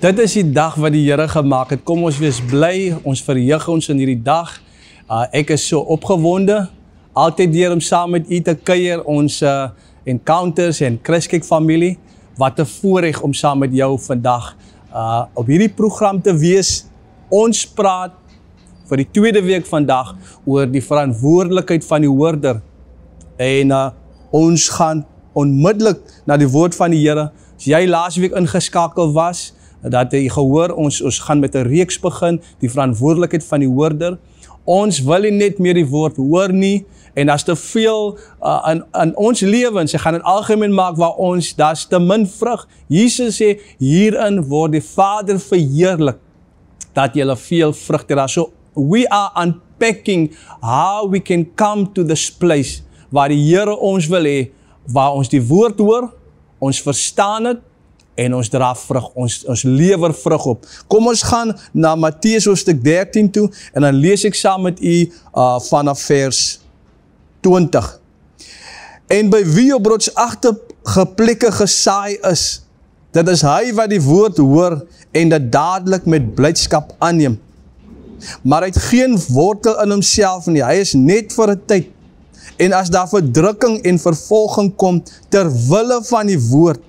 Dit is die dag wat die Here gemaak het. Kom ons wees bly, ons verheug ons in hierdie dag. Ek is so opgewonde, altyd hier om saam met u te kuier, ons encounters en Christkyk familie. Wat 'n voorreg om saam met jou vandag op hierdie program te wees. Ons praat vir die tweede week vandag oor die verantwoordelikheid van die hoorder. En ons gaan onmiddellik na die woord van die Here. As jy laasweek ingeskakel was, dat jy gehoor, ons gaan met 'n reeks begin, die verantwoordelikheid van die hoorder. Ons wil nie net meer die woord hoor nie, en daar's te veel in ons lewens, ek gaan dit algemeen maak, waar daar's te min vrug. Jesus sê, hierin word die Vader verheerlik, dat jy veel vrug het. So, we are unpacking how we can come to this place, waar die Here ons wil hê, waar ons die woord hoor, ons verstaan het, en ons dra vrug, ons lewer vrug op. Kom ons gaan na Matteus hoofstuk 13 toe, en dan lees ek saam met u vanaf vers 20. En by wie op rotsagtige plekke gesaai is, dit is hy wat die woord hoor, en dit dadelik met blydskap aanneem. Maar hy het geen wortel in homself nie, hy is net vir 'n tyd. En as daar verdrukking en vervolging kom, ter wille van die woord,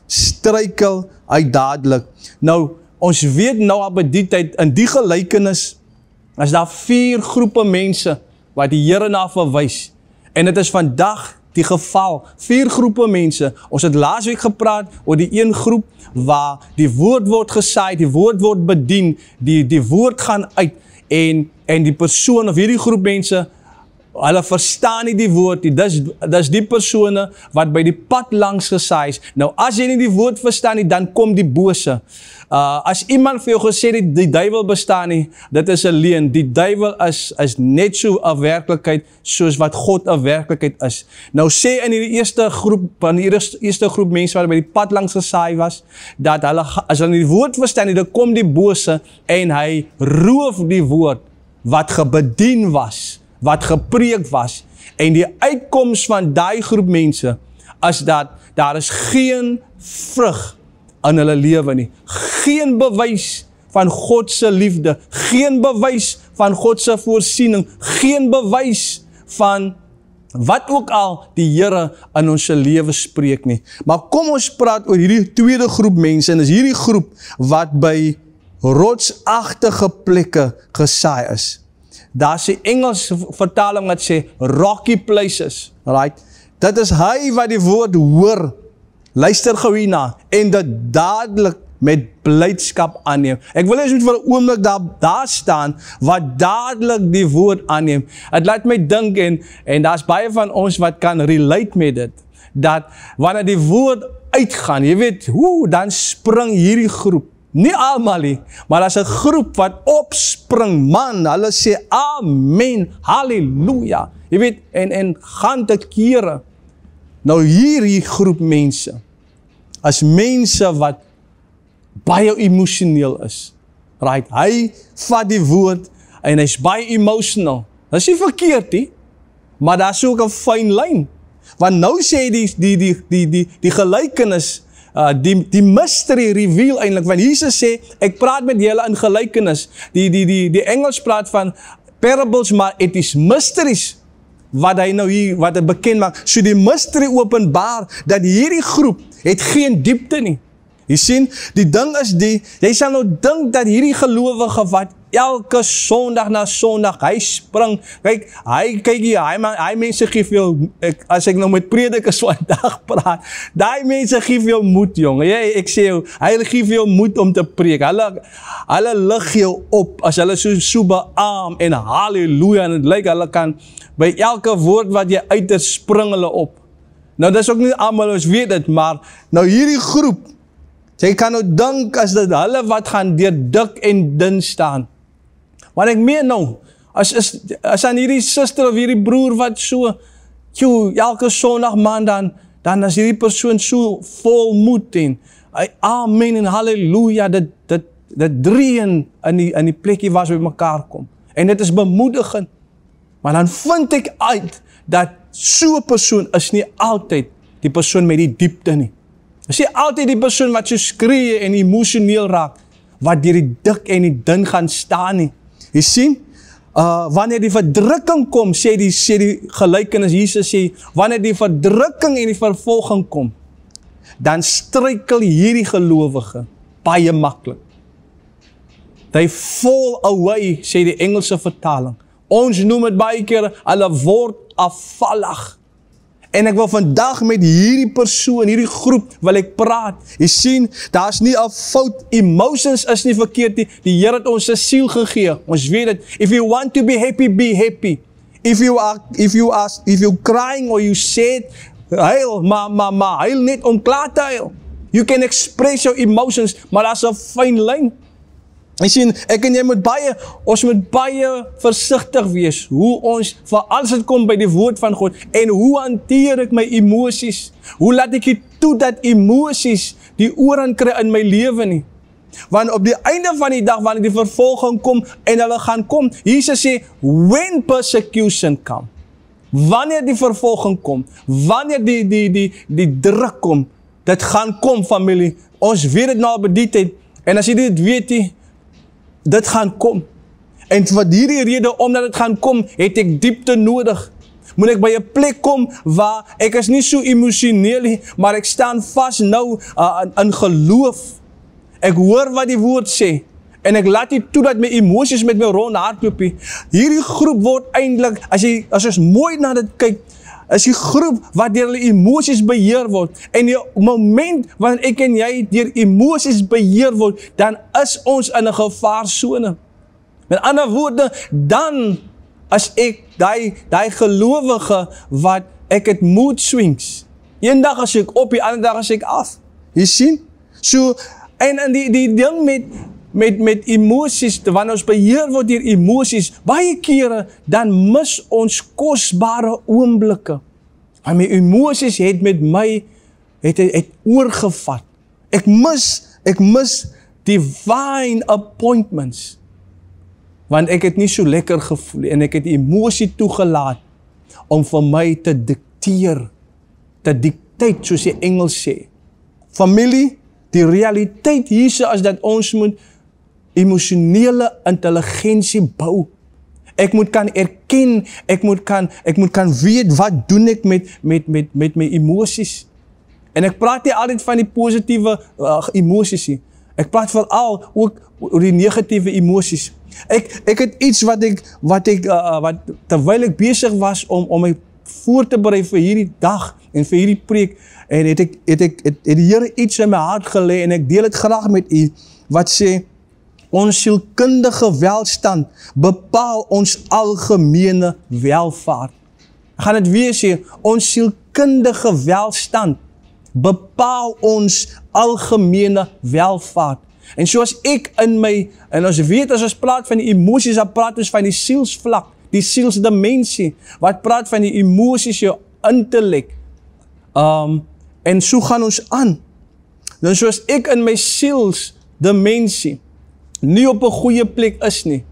struikel hy dadelik. Nou, ons weet nou al by die tyd, in die gelykenis, is daar 4 groepe mense, wat die Here na verwys. En dit is vandag die geval, 4 groepe mense. Ons het laasweek gepraat oor die een groep, waar die woord word gesaai, die woord word bedien, die woord gaan uit, en die persoon, of hierdie groep mense, hulle verstaan nie die woord nie. Dis die persone wat by die pad langs gesaai is. Nou, as jy nie die woord verstaan nie, dan kom die bose. As iemand vir jou gesê het, die duiwel bestaan nie, dit is 'n leuen. Die duiwel is net so 'n werklikheid, soos wat God 'n werklikheid is. Nou sê in die eerste groep mense wat by die pad langs gesaai was, dat hulle, as hulle die woord verstaan nie, dan kom die bose, en hy roof die woord, wat gebedien was, wat gepreek was, en die uitkoms van daai groep mense, is dat daar is geen vrug in hulle lewe nie, geen bewys van God se liefde, geen bewys van God se voorsiening, geen bewys van wat ook al die Here in ons lewe spreek nie. Maar kom ons praat oor hierdie tweede groep mense, en is hierdie groep wat by rotsagtige plekke gesaai is. Daar is die Engels vertaling wat sê, rocky places, right? Dit is hy wat die woord hoor, luister gou hierna, en dit dadelik met blydskap aanneem. Ek wil eens vir 'n oomblik daar staan, wat dadelik die woord aanneem. Het laat my dink, en daar's baie van ons wat kan relate met dit, dat wanneer die woord uitgaan, jy weet, dan spring hierdie groep, nie almal nie, maar as 'n groep wat opspring, man, hulle sê amen, halleluja, jy weet, en gaan te kere. Nou hierdie groep mense, as mense wat baie emosioneel is, right, hy vat die woord, en hy's baie emotional, dat is nie verkeerd nie, maar daar is ook 'n fyn lyn, want nou sê die gelykenis, die mystery reveal eintlik, want Jesus sê, ek praat met julle in gelykenis, die Engels praat van parables, maar it is mysteries, wat hy nou hier, wat hy bekend maak, so die mystery openbaar, dat hierdie groep, het geen diepte nie. Jy sien, die ding is jy sal nou dink dat hierdie gelowige wat elke Sondag na Sondag, hy spring, hy mense gee vir jou, as ek nou met predikers vandag praat, die mense gee vir jou moed, jong, ek sê jou, hy gee vir jou moed om te preek, hulle lig jou op, as hulle so beaam, en halleluja, en het lyk, hulle kan, by elke woord wat jy uiter, spring hulle op. Nou, dit is ook nie almal, ons weet dit, maar, nou hierdie groep, jy kan nou dink, as dit hulle wat gaan deur dik en dun staan. Want ek meen nou, as aan hierdie suster of hierdie broer wat so, elke Sondag man, dan is hierdie persoon so vol moed, en amen en halleluja, dit dreun in die plekkie waar ons by mekaar kom. En dit is bemoedigend. Maar dan vind ek uit, dat so 'n persoon is nie altyd die persoon met die diepte nie. Is nie altyd die persoon wat so skree en emosioneel raak. wat deur die dik en die dun gaan staan nie. Jy sien, wanneer die verdrukking kom, sê die gelykenis, Jesus sê, wanneer die verdrukking en die vervolging kom, dan struikel hierdie gelowige baie maklik. They fall away, sê die Engelse vertaling. Ons noem het baie keer, hulle word afvallig. En ek wil vandag met hierdie persoon, hierdie groep wil ek praat. Jy sien, daar is nie 'n fout, emotions is nie verkeerd nie. Die Here het ons 'n siel gegee. Ons weet dit. If you want to be happy, be happy. If you crying or you sad, huil, maar huil net om klaar te huil. You can express your emotions, maar daar's 'n fyn lyn. Jy sien, ek en jy ons moet baie versigtig wees, hoe ons, veral as dit kom by die woord van God, en hoe hanteer ek my emosies, hoe laat ek nie toe dat emosies die oorhand kry in my lewe nie, want op die einde van die dag, wanneer die vervolging kom, en hulle gaan kom, Jesus sê, when persecution come, wanneer die vervolging kom, wanneer die druk kom, dit gaan kom familie, ons weet het nou by die tyd, en as jy dit weet nie, dit gaan kom. En vir hierdie rede, omdat dit gaan kom, het ek diepte nodig. Moet ek by 'n plek kom waar ek is nie so emosioneel nie, maar ek staan vas nou in geloof. Ek hoor wat die woord sê en ek laat nie toe dat my emosies met my rond hardloop nie. Hierdie groep word eintlik, as ons mooi na dit kyk, is die groep wat deur hulle emosies beheer word. En die moment wanneer ek en jy deur emosies beheer word, dan is ons in 'n gevaarsone. Met ander woorde, dan as ek daai gelowige wat ek het mood swings. Een dag as ek op, die ander dag as ek af. Jy sien? So, en die ding met emosies, wanneer ons beheer word deur emosies, baie kere, dan mis ons kosbare oomblikke. Maar my emosies het met my, het oorgevat. Ek mis divine appointments. Want ek het nie so lekker gevoel, en ek het emosie toegelaat, om vir my te dicteer, soos die Engels sê. Familie, die realiteit hierse is dat ons moet emosionele intelligensie bou. Ek moet kan erken, ek moet kan weet wat doen ek met my emosies. En ek praat nie altyd van die positiewe emosies nie. Ek praat veral ook oor die negatiewe emosies. Ek het iets wat terwyl ek besig was om my voor te berei vir hierdie dag en vir hierdie preek, en het die Here iets in my hart gelê, en ek deel dit graag met u, wat sê, ons sielkundige welstand bepaal ons algemene welvaart. Ek gaan dit weer sê, ons sielkundige welstand bepaal ons algemene welvaart. En soos ek in my, en ons weet as ons praat van die emosies, dan praat ons van die sielsvlak, die sielsdimensie, wat praat van die emosies, jou intellek. En so gaan ons aan. Dan soos ek in my sielsdimensie nie op 'n goeie plek is nie,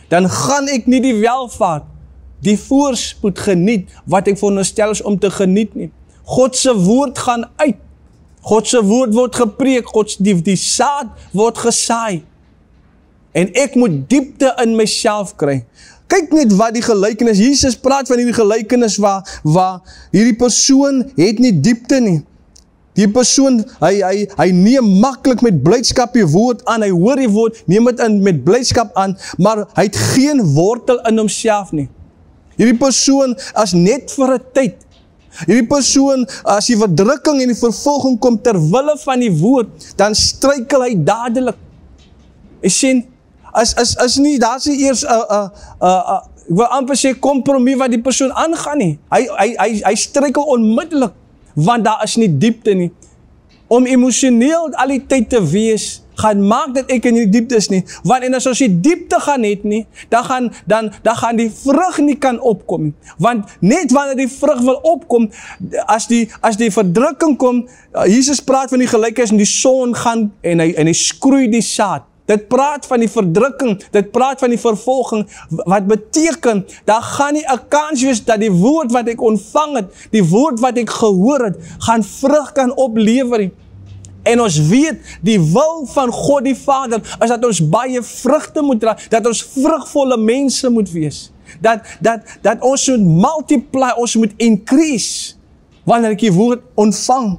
dan gaan ek nie die welvaart, die voorspoed geniet, wat ek veronderstel is om te geniet nie. God se woord gaan uit. God se woord word gepreek, die saad word gesaai. En ek moet diepte in myself kry. Kyk net wat die gelykenis, Jesus praat van hierdie gelykenis waar hierdie persoon het nie diepte nie. Die persoon, hy neem maklik met blydskap die woord aan, hy hoor die woord, neem dit in met blydskap aan, maar hy het geen wortel in homself nie. Hierdie persoon is net vir 'n tyd. Hierdie persoon, as die verdrukking en die vervolging kom ter wille van die woord, dan struikel hy dadelik. Jy sien, as nie, daar is nie eers ek wil amper sê kompromie wat die persoon aangaan nie. Hy struikel onmiddellik, want daar is nie diepte nie. Om emosioneel al die tyd te wees, gaan maak dat ek in die diepte is nie. Want en as ons die diepte gaan het nie, dan gaan die vrug nie kan opkom nie. Want net wanneer die vrug wil opkom, as die verdrukking kom, Jesus praat van die gelykenis en die son gaan en hy skroei die saad. Dit praat van die verdrukking, dit praat van die vervolging, wat beteken, daar gaan nie 'n kans wees dat die woord wat ek ontvang het, die woord wat ek gehoor het, gaan vrug kan oplewer nie. En ons weet, die wil van God die Vader, is dat ons baie vrugte moet dra, dat ons vrugvolle mense moet wees. Dat ons moet multiply, ons moet increase, wanneer ek die woord ontvang.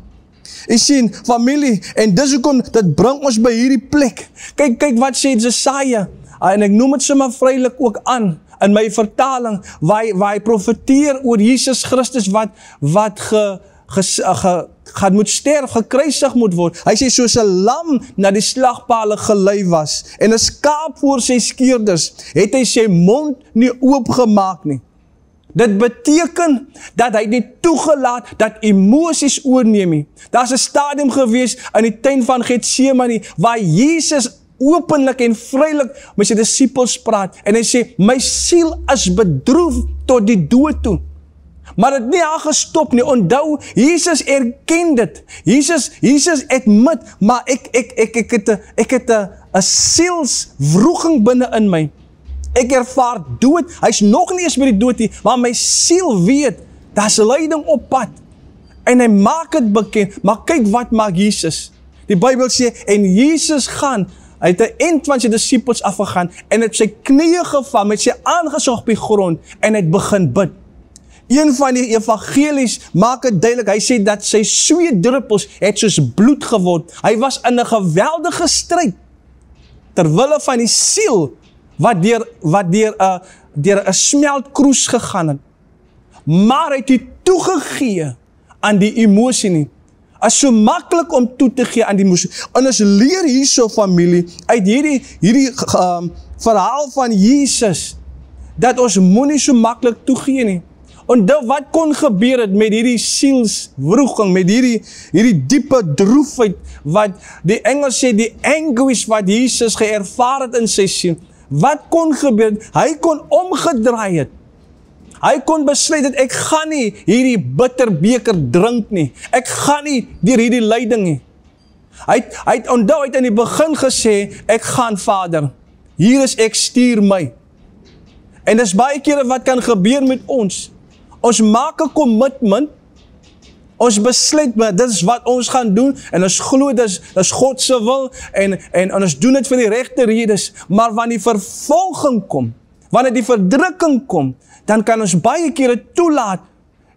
Jy sien, familie, en dis hoekom, dit bring ons by hierdie plek. Kyk wat sê Jesaja, en ek noem het sommer vrylik ook aan, in my vertaling, waar hy profeteer oor Jesus Christus, wat gaan moet sterf, gekruisig moet word. Hy sê, soos 'n lam na die slagpale gelei was, en 'n skaap voor sy skeerders, het hy sy mond nie oopgemaak nie. Dit beteken dat hy nie toegelaat dat emosies oorneem nie. Daar's 'n stadium gewees in die tuin van Getsemane, waar Jesus openlik en vrylik met sy disippels praat, en hy sê, my siel is bedroef tot die dood toe. Maar dit nie al gestop nie. Onthou, Jesus erken dit. Jesus admit, maar ek het 'n sielswroging binne in my. Ek ervaar dood. Hy's nog nie eens by die dood nie, maar my siel weet, daar's lyding op pad. En hy maak dit bekend. Maar kyk wat maak Jesus. Die Bybel sê, en Jesus gaan, hy het 'n end van sy disippels afgegaan, en het sy knieë geval, met sy aangesig op die grond, en het begin bid. Een van die evangelies maak het duidelik, hy sê dat sy sweetdruppels het soos bloed geword. Hy was in 'n geweldige stryd, terwille van die siel, wat deur 'n smeltkroes gegaan het. Maar hy het nie toegegee aan die emosie nie. Is so maklik om toe te gee aan die emosie. En ons leer hierso, familie, uit hierdie verhaal van Jesus, dat ons moenie so maklik toegee nie. Onthou wat kon gebeur het met hierdie sielswroging, met hierdie diepe droefheid, wat die Engels sê, die anguish wat Jesus geërvaar het in sy siel. Wat kon gebeur? Hy kon omgedraai het. Hy kon besluit dat ek gaan nie hierdie bitter beker drink nie. Ek gaan nie deur hierdie lyding nie. Hy het onthou, hy het in die begin gesê, ek gaan Vader, hier is ek, stuur my. En dis baie kere wat kan gebeur met ons. Ons maak 'n commitment, ons besluit, maar dit is wat ons gaan doen, en ons glo dis God se wil, en ons doen dit vir die regte redes, maar wanneer die vervolging kom, wanneer die verdrukking kom, dan kan ons baie kere toelaat,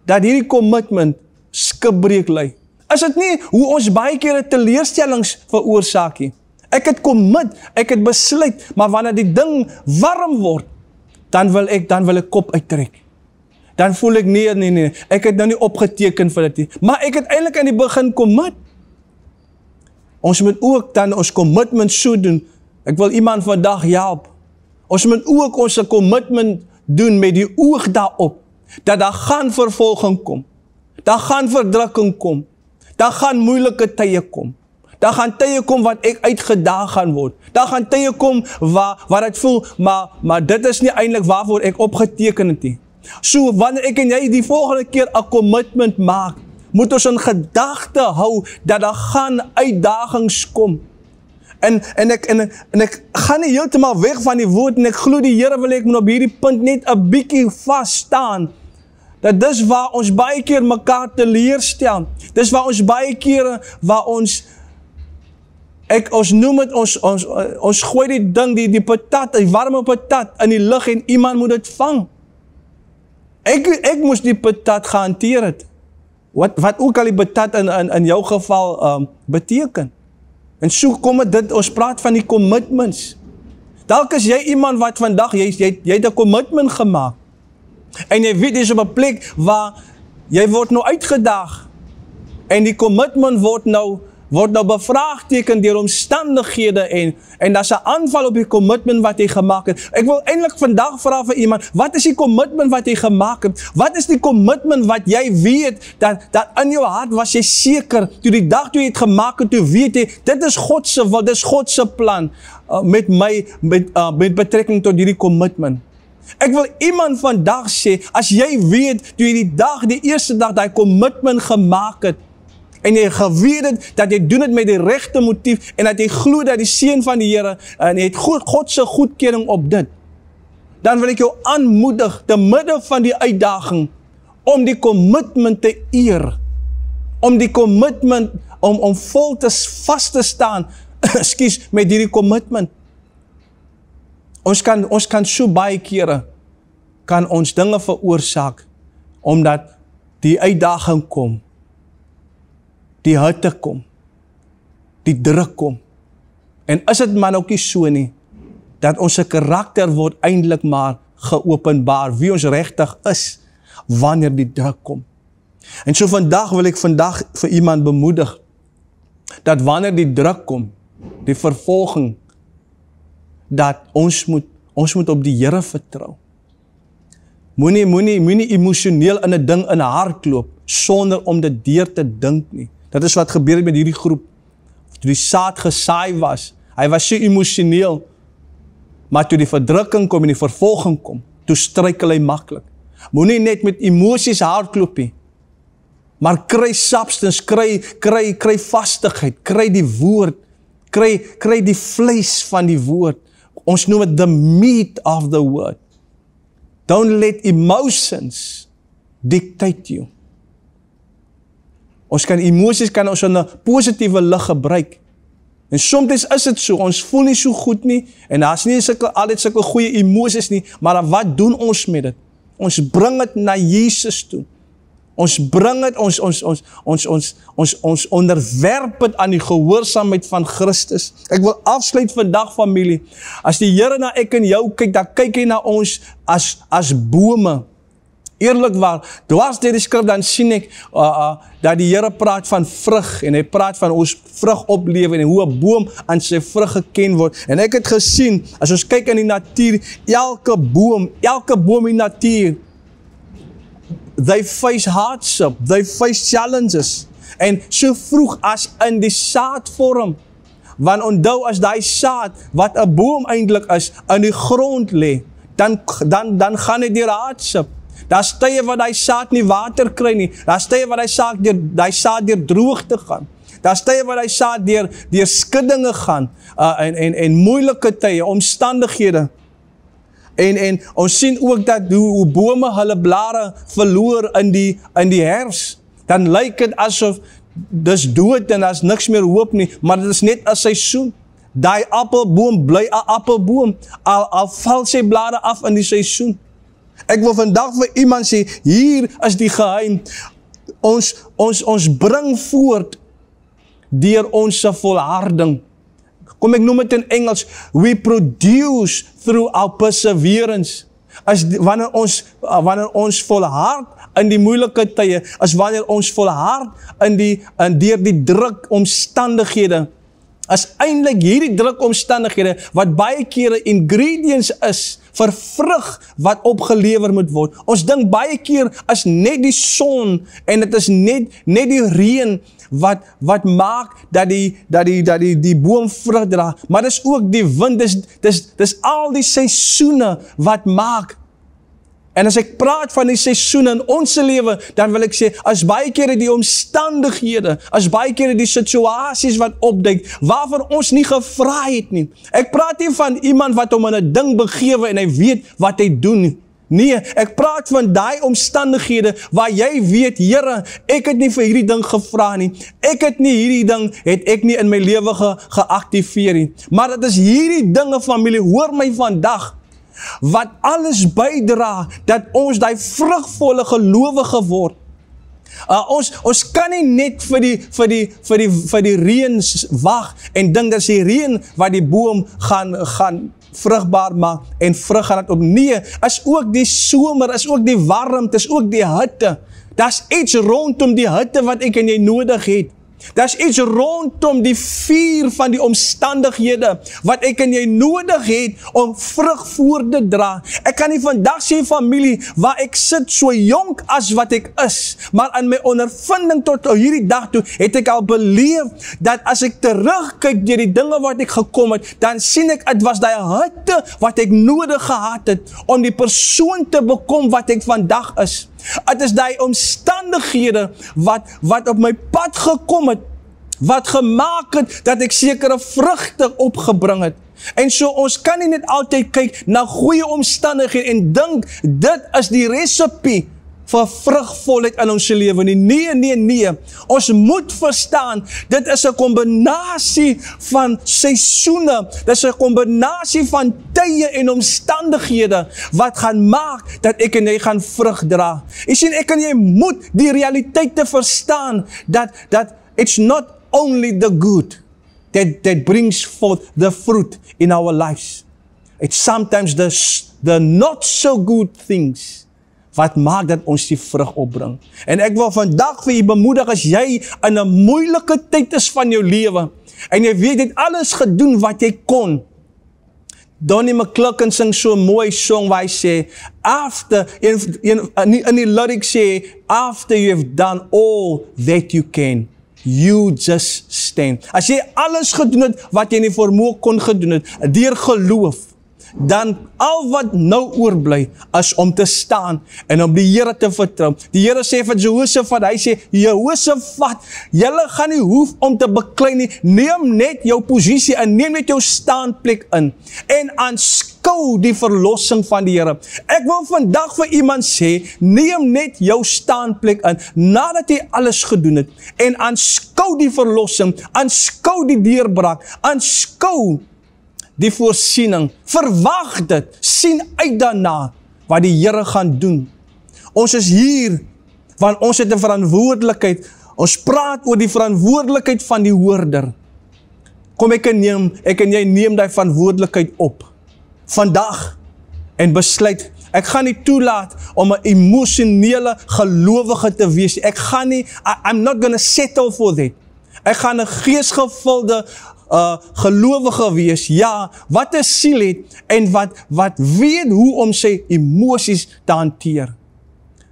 dat hierdie commitment skipbreek lei. Is dit nie hoe ons baie kere teleurstellings veroorsaak nie? Ek het commit, ek het besluit, maar wanneer die ding warm word, dan wil ek kop uittrek. Dan voel ek, nee, ek het nou nie opgeteken vir dit nie. Maar ek het eintlik aan die begin commit. Ons moet ook dan ons commitment so doen. Ek wil iemand vandag help. Ons moet ook ons commitment doen met die oog daarop, dat daar gaan vervolging kom. Daar gaan verdrukking kom. Daar gaan moeilike tye kom. Daar gaan tye kom wat ek uitgedaag gaan word. Daar gaan tye kom waar ek voel, maar dit is nie eintlik waarvoor ek opgeteken het nie. So, wanneer ek en jy die volgende keer 'n commitment maak, moet ons in gedagte hou, dat daar gaan uitdagings kom. En ek gaan nie heeltemal weg van die woord, en ek glo die Here wil ek moet op hierdie punt net 'n bietjie vas staan, dat dis waar ons baie keer mekaar teleurstel. Dis waar ons baie kere, waar ons noem het, ons gooi die ding, die patat, die warme patat in die lug, en iemand moet dit vang. Ek moes die patat gehanteer het. Wat ook al die patat in jou geval beteken. En so kom dit, ons praat van die commitments. Dalk is jy iemand wat vandag, jy het 'n commitment gemaak. En jy weet, jy is op 'n plek waar jy word nou uitgedaag. En die commitment word nou bevraagteken deur omstandighede, en daar's 'n aanval op die commitment wat jy gemaak het. Ek wil eintlik vandag vra vir iemand, wat is die commitment wat jy gemaak het? Wat is die commitment wat jy weet, dat in jou hart was jy seker, toe die dag toe jy het gemaak het, toe weet jy, dit is God se wil, dit is God se plan, met betrekking tot hierdie commitment. Ek wil iemand vandag sê, as jy weet, toe jy die eerste dag, die commitment gemaak het, en jy geweet het, dat jy doen het met die regte motief, en dat jy glo dat die seën van die Here, en jy het God se goedkeuring op dit, dan wil ek jou aanmoedig, te midde van die uitdaging, om die commitment te eer. om die commitment, om vol te vast te staan, ekskuus, met hierdie commitment. Ons kan so baie kere, kan ons dinge veroorsaak, omdat die uitdaging kom, die hitte kom, die druk kom. En is dit maar ook nie so nie, dat ons karakter word eintlik maar geopenbaar, wie ons regtig is, wanneer die druk kom. En so vandag wil ek vir iemand bemoedig, dat wanneer die druk kom, die vervolging, dat ons moet op die Here vertrou. Moenie emosioneel in 'n ding in 'n hardloop, sonder om dit deur te dink nie. Dat is wat gebeur het met hierdie groep. Toe die saad gesaai was, hy was so emosioneel, maar toe die verdrukking kom en die vervolging kom, toe struikel hy maklik. Moenie net met emosies hardloop nie, maar kry substance, kry vastigheid, kry die woord, kry die vleis van die woord. Ons noem het the meat of the word. Don't let emotions dictate you. Emosies kan ons in 'n positiewe lig gebruik. En soms is dit so, ons voel nie so goed nie, en daar's nie altyd sulke goeie emosies nie, maar dan wat doen ons met dit? Ons bring dit na Jesus toe. Ons bring dit, ons onderwerp het aan die gehoorsaamheid van Christus. Ek wil afsluit vandag, familie. As die Here na ek en jou kyk, dan kyk hy na ons as bome. Eerlikwaar, dwars deur die skrif, dan sien ek dat die Here praat van vrug, en hy praat van ons vrug oplewe, en hoe 'n boom aan sy vrug geken word. En ek het gesien, as ons kyk in die natuur, elke boom in die natuur, they face hardship, they face challenges. En so vroeg as in die saadvorm, want onthou as daai saad, wat 'n boom eintlik is, in die grond lê, dan gaan dit deur hardship. Daar's tye wat daai saad nie water kry nie, daar's tye wat daai saad deur droogte gaan. Daar's tye wat daai saad deur skuddinge gaan, en moeilike tye, omstandighede. En ons sien ook dat hoe bome hulle blare verloor in die herfs, dan lyk dit asof dis dood en daar's niks meer hoop nie, maar dit is net 'n seisoen. Daai appelboom bly 'n appelboom, al val sy blare af in die seisoen. Ek wil vandag vir iemand sê, hier is die geheim. Ons bring voort deur ons volharding. Kom ek noem dit in Engels, we produce through our perseverance. Wanneer ons volhard in die moeilike tye, as wanneer ons volhard deur die druk omstandighede, as eintlik hierdie druk omstandighede, wat baie kere ingredients is, vir vrug wat opgelewer moet word. Ons dink baie keer as net die son, en dit is net die reën, wat maak dat die boom vrug dra, maar dis ook die wind, dis al die seisoene wat maak. En as ek praat van die seisoene in ons lewe, dan wil ek sê, as baie kere die omstandighede, as baie kere die situasies wat opduik, waarvan ons nie gevra het nie. Ek praat nie van iemand wat hom in 'n ding begewe en hy weet wat hy doen nie. Nee, ek praat van daai omstandighede waar jy weet, Here, ek het nie vir hierdie ding gevra nie. Hierdie ding het ek nie in my lewe geaktiveer nie. Maar dit is hierdie dinge, familie, hoor my vandag, wat alles bydra dat ons daai vrugvolle gelowige word. Ons kan nie net vir die reën wag en dink dat die reën wat die boom gaan vrugbaar maak en vrug gaan dit op. Nee, is ook die somer, is ook die warmte, is ook die hitte. Daar's iets rondom die hitte wat ek en jy nodig het. Daar's iets rondom die vuur van die omstandighede wat ek en jy nodig het om vrug voort te dra. Ek kan nie vandag sê, familie, waar ek sit so jonk as wat ek is, maar in my ondervinding tot hierdie dag toe, het ek al beleef dat as ek terugkyk deur die dinge wat ek gekom het, dan sien ek, het was die hitte wat ek nodig gehad het om die persoon te bekom wat ek vandag is. Het is die omstandighede wat op my pad gekom het, wat gemaak het dat ek sekere vrugte opgebring het. En so ons kan nie net altyd kyk na goeie omstandighede en dink dit is die resepie vir vrugvolheid in ons lewe nie. Nee. Ons moet verstaan, dit is 'n kombinasie van seisoene, dit is 'n kombinasie van tye en omstandighede wat gaan maak dat ek en jy gaan vrug dra. Jy sien, ek en jy moet die realiteit te verstaan dat it's not only the good that brings forth the fruit in our lives. It's sometimes the not so good things wat maak dat ons die vrug opbring. En ek wil vandag vir jy bemoedig, as jy in 'n moeilike tyd is van jou lewe, en jy weet, jy het alles gedoen wat jy kon. Donnie McClurkin sing so 'n mooi song waar hy sê, after, in die lyric sê, after you have done all that you can, you just stand. As jy alles gedoen het wat jy nie vermoë kon gedoen het, deur geloof, dan al wat nou oorbly is om te staan en om die Here te vertrou. Die Here sê vir Jehoshaphat, hy sê, Jehoshaphat, julle gaan nie hoef om te beklei nie, neem net jou posisie in, neem net jou staanplek in, en aanskou die verlossing van die Here. Ek wil vandag vir iemand sê, neem net jou staanplek in, nadat jy alles gedoen het, en aanskou die verlossing, aanskou die deurbraak, aanskou die voorsiening, verwag dit, sien uit daarna, wat die Here gaan doen. Ons is hier, want ons het 'n verantwoordelikheid, ons praat oor die verantwoordelikheid van die hoorder. Kom ek en jy neem die verantwoordelikheid op, vandag, en besluit, ek gaan nie toelaat om 'n emosionele gelowige te wees, ek gaan nie, I'm not gonna settle for that, ek gaan 'n geesgevulde gelowige wees, ja, wat 'n siel het, en wat weet hoe om sy emosies te hanteer.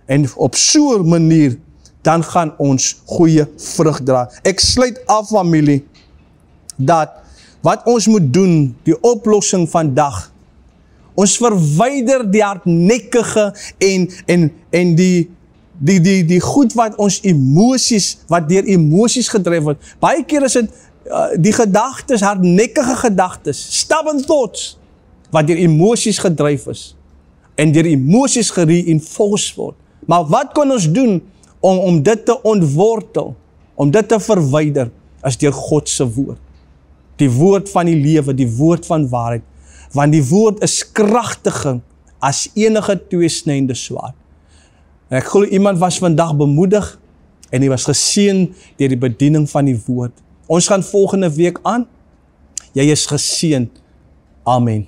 En op so 'n manier, dan gaan ons goeie vrug dra. Ek sluit af, familie, dat wat ons moet doen, die oplossing vandag, ons verwyder die hardnekkige en die goed wat ons emosies, wat deur emosies gedryf word. Baie keer is dit die gedagtes, hardnekkige gedagtes, stubborn thoughts, wat deur emosies gedryf is, en deur emosies gereinforce word. Maar wat kan ons doen om dit te ontwortel, om dit te verwyder, as deur God se woord. Die woord van die lewe, die woord van waarheid, want die woord is kragtiger as enige tweesnydende swaard. En ek glo iemand was vandag bemoedig, en hy was geseën deur die bediening van die woord. Ons gaan volgende week aan. Jy is geseënd. Amen.